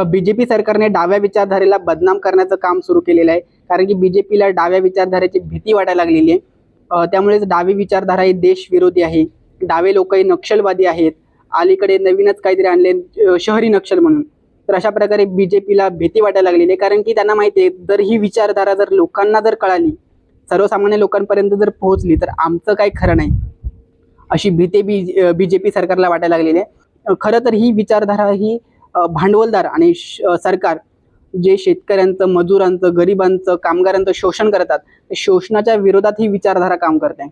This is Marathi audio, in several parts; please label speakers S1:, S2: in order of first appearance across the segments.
S1: बीजेपी सरकारने डाव्या विचारधारेला बदनाम करण्याचं काम सुरू केलेलं आहे. कारण की बीजेपीला डाव्या विचारधारेची भीती वाटायला लागलेली आहे. त्यामुळेच डावी विचारधारा ही देशविरोधी आहे. डावे लोक हे नक्षलवादी आहेत. अलीकडे नवीनच काहीतरी आणले शहरी नक्षल म्हणून. तर अशा प्रकारे बीजेपीला भीती वाटायला लागलेली आहे. कारण की त्यांना माहिती आहे, जर ही विचारधारा जर लोकांना जर कळाली, सर्वसामान्य लोकांपर्यंत जर पोहोचली, तर आमचं काही खरं नाही, अशी भीती बीजेपी सरकारला वाटायला लागलेली आहे. खरं तर ही विचारधारा ही भांडवलदार आणि सरकार जे शेतकऱ्यांचं, मजुरांचं, गरिबांचं, कामगारांचं शोषण करतात, शोषणाच्या विरोधात ही विचारधारा काम करते.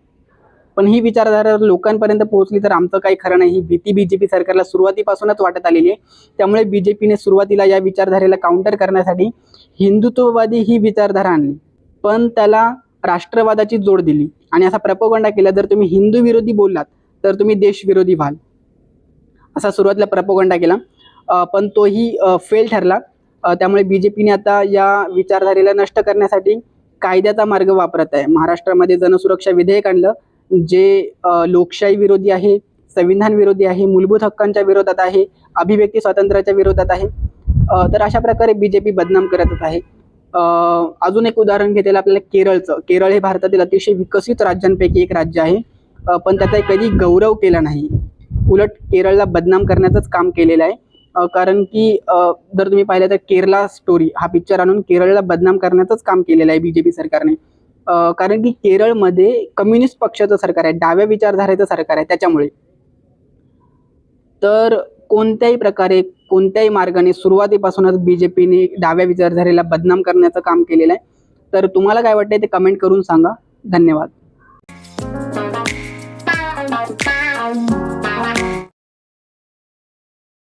S1: पण ही विचारधारा लोकांपर्यंत पोहोचली तर आमचं काही खरं नाही, ही भीती बीजेपी सरकारला सुरुवातीपासूनच वाटत आलेली आहे. त्यामुळे बीजेपीने सुरुवातीला या विचारधारेला काउंटर करण्यासाठी हिंदुत्ववादी ही विचारधारा आणली, पण त्याला राष्ट्रवादाची जोड दिली आणि असा प्रपोगंडा केला, जर तुम्ही हिंदू विरोधी बोललात तर तुम्ही देशविरोधी व्हाल, असा सुरुवातीला प्रपोगंडा केला. पण तोही फेल ठरला. त्यामुळे बीजेपीने आता या विचारधारेला नष्ट करण्यासाठी कायद्याचा मार्ग वापरत आहे. महाराष्ट्रामध्ये जनसुरक्षा विधेयक आणलं, जे लोकशाही विरोधी आहे, संविधान विरोधी आहे, मूलभूत हक्कांच्या विरोधात आहे, अभिव्यक्ती स्वातंत्र्याच्या विरोधात आहे. तर अशा प्रकारे बीजेपी बदनाम करतच आहे. अजून एक उदाहरण घेता येईल आपल्याला केरळचं. केरळ हे भारतातील अतिशय विकसित राज्यांपैकी एक राज्य आहे, पण त्याचा कधी गौरव केला नाही. उलट केरळला बदनाम करण्याचंच काम केलेलं आहे. कारण की जर तुम्ही पाहिलं तर केरला स्टोरी हा पिक्चर आणून केरळला बदनाम करण्याचंच काम केलेलं आहे बीजेपी सरकारने. कारण की केरळमध्ये कम्युनिस्ट पक्षाचं सरकार आहे, डाव्या विचारधारेचं सरकार आहे. त्याच्यामुळे तर कोणत्याही प्रकारे, कोणत्याही मार्गाने सुरुवातीपासूनच बीजेपीने डाव्या विचारधारेला बदनाम करण्याचं काम केलेलं आहे. तर तुम्हाला काय वाटतंय ते कमेंट करून सांगा. धन्यवाद.